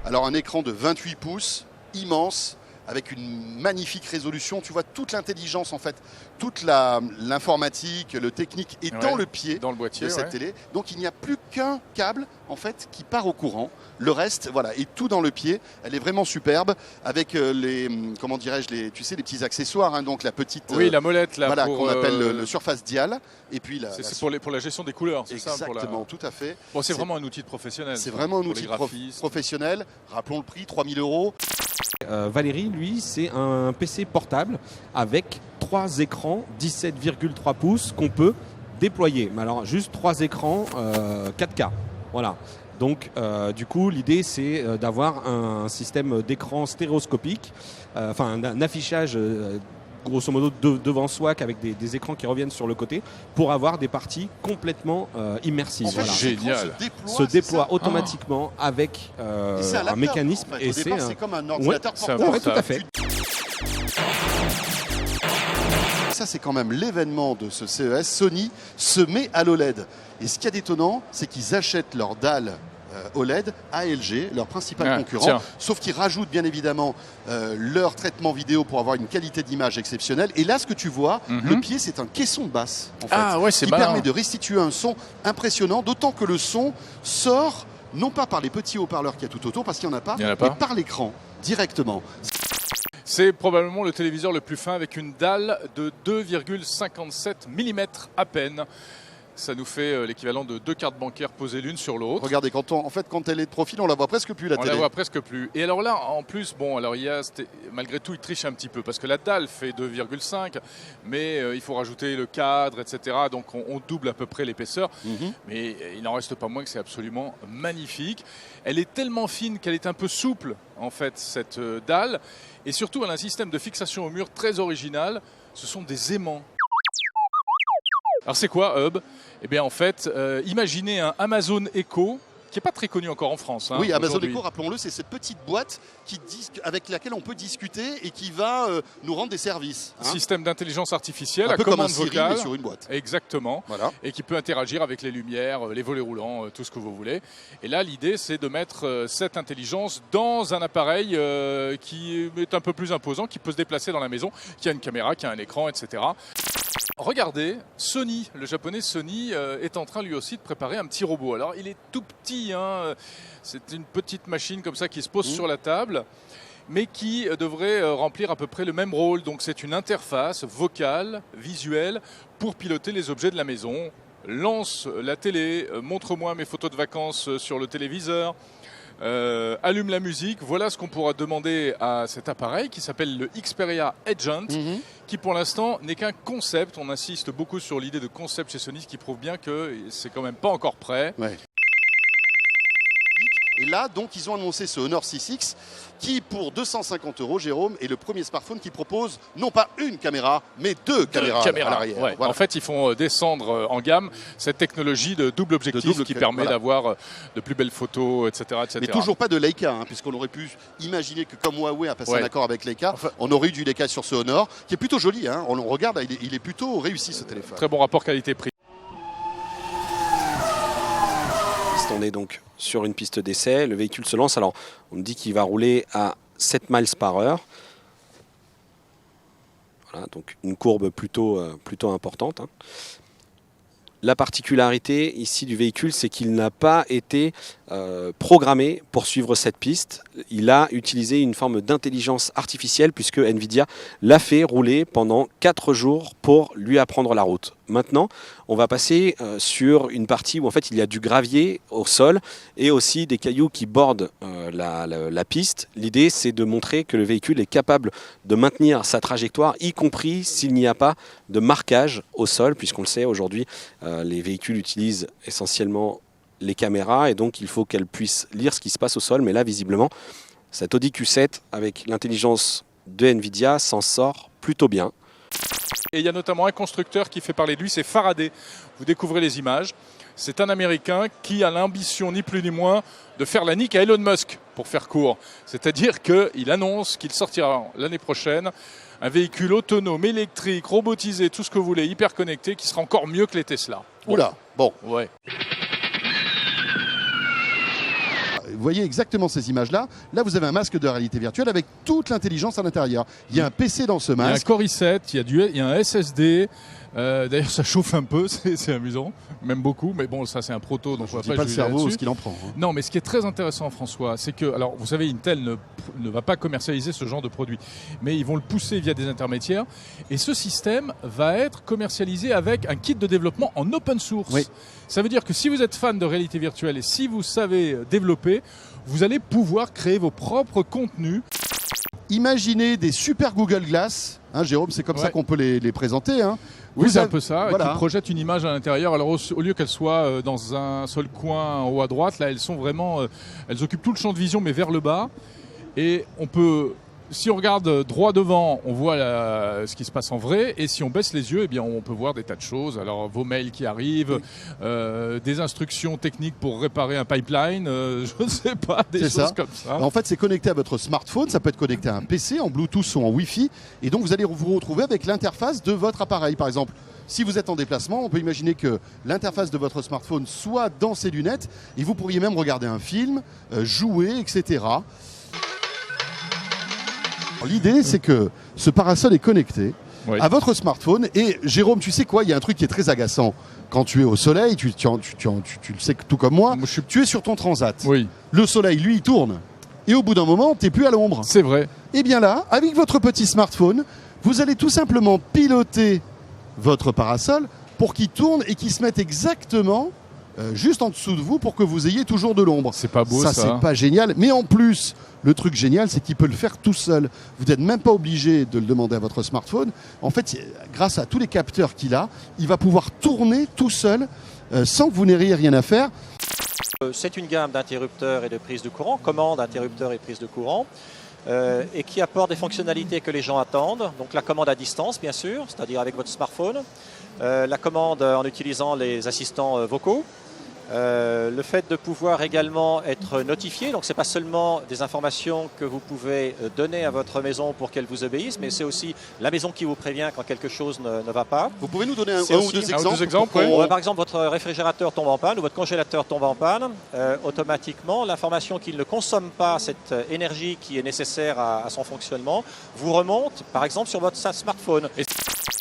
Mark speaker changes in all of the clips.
Speaker 1: Alors un écran de 28 pouces, immense, avec une magnifique résolution. Tu vois toute l'intelligence en fait, toute l'informatique, le technique est dans le pied
Speaker 2: dans le boîtier,
Speaker 1: de cette télé. Donc il n'y a plus qu'un câble en fait qui part au courant. Le reste, voilà, est tout dans le pied. Elle est vraiment superbe avec les, comment dirais-je, tu sais, les petits accessoires. Hein, donc la petite,
Speaker 2: la molette là,
Speaker 1: voilà, qu'on appelle le surface dial. Et puis
Speaker 2: c'est pour la gestion des couleurs.
Speaker 1: Exactement, tout à fait.
Speaker 2: Bon, c'est vraiment un outil de professionnel.
Speaker 1: C'est vraiment un outil professionnel. Rappelons le prix, 3 000 €.
Speaker 3: Valérie, lui, c'est un PC portable avec 3 écrans 17,3 pouces qu'on peut déployer. Mais alors, juste 3 écrans 4K. Voilà. Donc, du coup, l'idée, c'est d'avoir un système d'écran stéréoscopique, enfin, un affichage grosso modo devant soi avec des écrans qui reviennent sur le côté pour avoir des parties complètement immersives.
Speaker 1: En fait,
Speaker 3: voilà.
Speaker 2: Génial.
Speaker 3: Se déploie automatiquement avec un mécanisme.
Speaker 1: En fait. C'est comme un ordinateur portable.
Speaker 3: Ouais, tout à fait.
Speaker 1: Ça, c'est quand même l'événement de ce CES. Sony se met à l'OLED. Et ce qui est étonnant, c'est qu'ils achètent leur dalle OLED à LG, leur principal concurrent, sauf qu'ils rajoutent bien évidemment leur traitement vidéo pour avoir une qualité d'image exceptionnelle. Et là, ce que tu vois, le pied, c'est un caisson de basse en fait, qui permet de restituer un son impressionnant, d'autant que le son sort non pas par les petits haut-parleurs qu'il y a tout autour, parce qu'il n'y en a pas, mais par l'écran, directement.
Speaker 2: C'est probablement le téléviseur le plus fin avec une dalle de 2,57 mm à peine. Ça nous fait l'équivalent de 2 cartes bancaires posées l'une sur l'autre.
Speaker 1: Regardez, quand elle est de profil, on la voit presque plus, la télé.
Speaker 2: On la voit presque plus. Et alors là, en plus, bon, alors malgré tout, il triche un petit peu parce que la dalle fait 2,5, mais il faut rajouter le cadre, etc. Donc on double à peu près l'épaisseur. Mais il n'en reste pas moins que c'est absolument magnifique. Elle est tellement fine qu'elle est un peu souple, en fait, cette dalle. Et surtout, elle a un système de fixation au mur très original. Ce sont des aimants. Alors c'est quoi Hub? Eh bien en fait, imaginez un Amazon Echo qui n'est pas très connu encore en France.
Speaker 1: Oui, Amazon Echo, rappelons-le, c'est cette petite boîte avec laquelle on peut discuter et qui va nous rendre des services.
Speaker 2: Système d'intelligence artificielle,
Speaker 1: un peu
Speaker 2: commande
Speaker 1: comme un Siri,
Speaker 2: vocale,
Speaker 1: mais sur une boîte.
Speaker 2: Exactement.
Speaker 1: Voilà.
Speaker 2: Et qui peut interagir avec les lumières, les volets roulants, tout ce que vous voulez. Et là, l'idée, c'est de mettre cette intelligence dans un appareil qui est un peu plus imposant, qui peut se déplacer dans la maison, qui a une caméra, qui a un écran, etc. Regardez, Sony, le japonais Sony, est en train lui aussi de préparer un petit robot. Alors il est tout petit, hein, c'est une petite machine comme ça qui se pose sur la table, mais qui devrait remplir à peu près le même rôle. Donc c'est une interface vocale, visuelle, pour piloter les objets de la maison. Lance la télé, montre-moi mes photos de vacances sur le téléviseur. Allume la musique, voilà ce qu'on pourra demander à cet appareil qui s'appelle le Xperia Agent, qui pour l'instant n'est qu'un concept. On insiste beaucoup sur l'idée de concept chez Sony, ce qui prouve bien que c'est quand même pas encore prêt.
Speaker 1: Ouais. Et là, donc, ils ont annoncé ce Honor 6X qui, pour 250 €, Jérôme, est le premier smartphone qui propose non pas une caméra, mais deux caméras à l'arrière.
Speaker 2: Ouais.
Speaker 1: Voilà.
Speaker 2: En fait, ils font descendre en gamme cette technologie de double objectif qui permet d'avoir de plus belles photos, etc.
Speaker 1: Mais toujours pas de Leica, hein, puisqu'on aurait pu imaginer que comme Huawei a passé un accord avec Leica, on aurait eu du Leica sur ce Honor, qui est plutôt joli. Hein. On regarde, il est plutôt réussi ce téléphone.
Speaker 2: Très bon rapport qualité-prix.
Speaker 3: On est donc sur une piste d'essai, le véhicule se lance, alors on me dit qu'il va rouler à 7 miles par heure. Voilà, donc une courbe plutôt importante. Hein. La particularité ici du véhicule, c'est qu'il n'a pas été programmé pour suivre cette piste. Il a utilisé une forme d'intelligence artificielle puisque Nvidia l'a fait rouler pendant 4 jours pour lui apprendre la route. Maintenant, on va passer sur une partie où en fait il y a du gravier au sol et aussi des cailloux qui bordent la piste. L'idée, c'est de montrer que le véhicule est capable de maintenir sa trajectoire, y compris s'il n'y a pas de marquage au sol, puisqu'on le sait aujourd'hui, les véhicules utilisent essentiellement les caméras et donc il faut qu'elles puissent lire ce qui se passe au sol. Mais là, visiblement, cet Audi Q7 avec l'intelligence de Nvidia s'en sort plutôt bien.
Speaker 2: Et il y a notamment un constructeur qui fait parler de lui, c'est Faraday. Vous découvrez les images. C'est un Américain qui a l'ambition, ni plus ni moins, de faire la nique à Elon Musk, pour faire court. C'est-à-dire qu'il annonce qu'il sortira l'année prochaine un véhicule autonome, électrique, robotisé, tout ce que vous voulez, hyper connecté, qui sera encore mieux que les Tesla.
Speaker 1: Oula, bon.
Speaker 2: Ouais.
Speaker 1: vous voyez exactement ces images-là. Là, vous avez un masque de réalité virtuelle avec toute l'intelligence à l'intérieur. Il y a un PC dans ce masque.
Speaker 2: Il y a un Core i7, il y a un SSD. D'ailleurs, ça chauffe un peu, c'est amusant, même beaucoup. Mais bon, ça, c'est un proto, donc
Speaker 1: je ne dis pas le cerveau ce qu'il en prend. Hein.
Speaker 2: Non, mais ce qui est très intéressant, François, c'est que, alors, vous savez, Intel ne va pas commercialiser ce genre de produit, mais ils vont le pousser via des intermédiaires. Et ce système va être commercialisé avec un kit de développement en open source.
Speaker 1: Oui.
Speaker 2: Ça veut dire que si vous êtes fan de réalité virtuelle et si vous savez développer, vous allez pouvoir créer vos propres contenus.
Speaker 1: Imaginez des super Google Glass. Hein, Jérôme, c'est comme ça qu'on peut les présenter. Hein.
Speaker 2: Oui, c'est un peu ça, voilà. Qui projette une image à l'intérieur. Alors au lieu qu'elle soit dans un seul coin en haut à droite, là elles sont vraiment, elles occupent tout le champ de vision mais vers le bas. Et on peut, si on regarde droit devant, on voit ce qui se passe en vrai. Et si on baisse les yeux, eh bien on peut voir des tas de choses. Alors vos mails qui arrivent, des instructions techniques pour réparer un pipeline, je ne sais pas, des choses comme ça.
Speaker 1: En fait, c'est connecté à votre smartphone, ça peut être connecté à un PC en Bluetooth ou en Wi-Fi. Et donc vous allez vous retrouver avec l'interface de votre appareil. Par exemple, si vous êtes en déplacement, on peut imaginer que l'interface de votre smartphone soit dans ses lunettes et vous pourriez même regarder un film, jouer, etc. L'idée, c'est que ce parasol est connecté à votre smartphone. Et Jérôme, tu sais quoi, il y a un truc qui est très agaçant. Quand tu es au soleil, tu le sais tout comme moi, tu es sur ton transat.
Speaker 2: Oui.
Speaker 1: Le soleil, lui, il tourne. Et au bout d'un moment, tu n'es plus à l'ombre.
Speaker 2: C'est vrai.
Speaker 1: Et bien là, avec votre petit smartphone, vous allez tout simplement piloter votre parasol pour qu'il tourne et qu'il se mette exactement juste en dessous de vous pour que vous ayez toujours de l'ombre.
Speaker 2: C'est pas beau ça.
Speaker 1: Ça, c'est pas génial. Mais en plus, le truc génial, c'est qu'il peut le faire tout seul. Vous n'êtes même pas obligé de le demander à votre smartphone. En fait, grâce à tous les capteurs qu'il a, il va pouvoir tourner tout seul sans que vous n'ayez rien à faire.
Speaker 4: C'est une gamme d'interrupteurs et de prises de courant, commande, interrupteurs et prises de courant, et qui apporte des fonctionnalités que les gens attendent. Donc la commande à distance, bien sûr, c'est-à-dire avec votre smartphone. La commande en utilisant les assistants vocaux. Le fait de pouvoir également être notifié, donc ce n'est pas seulement des informations que vous pouvez donner à votre maison pour qu'elle vous obéisse, mais c'est aussi la maison qui vous prévient quand quelque chose ne va pas.
Speaker 1: Vous pouvez nous donner un ou deux exemples
Speaker 4: Par exemple, votre réfrigérateur tombe en panne ou votre congélateur tombe en panne, automatiquement, l'information qu'il ne consomme pas cette énergie qui est nécessaire à son fonctionnement vous remonte, par exemple, sur votre smartphone.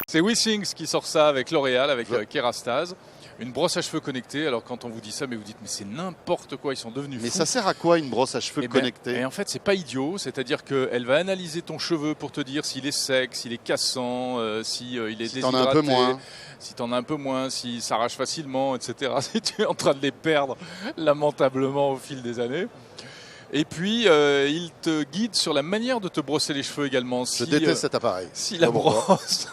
Speaker 2: C'est WeThings qui sort ça avec L'Oréal, avec Kerastase. Une brosse à cheveux connectée. Alors quand on vous dit ça, mais vous dites mais c'est n'importe quoi, ils sont devenus fous.
Speaker 1: Mais ça sert à quoi une brosse à cheveux connectée?
Speaker 2: Et en fait c'est pas idiot, c'est-à-dire qu'elle va analyser ton cheveu pour te dire s'il est sec, s'il est cassant, s'il est déshydraté,
Speaker 1: t'en as un peu moins.
Speaker 2: Si t'en as un peu moins, s'il s'arrache facilement, etc. Si tu es en train de les perdre lamentablement au fil des années. Et puis, il te guide sur la manière de te brosser les cheveux également.
Speaker 1: Je déteste cet appareil.
Speaker 2: Si la brosse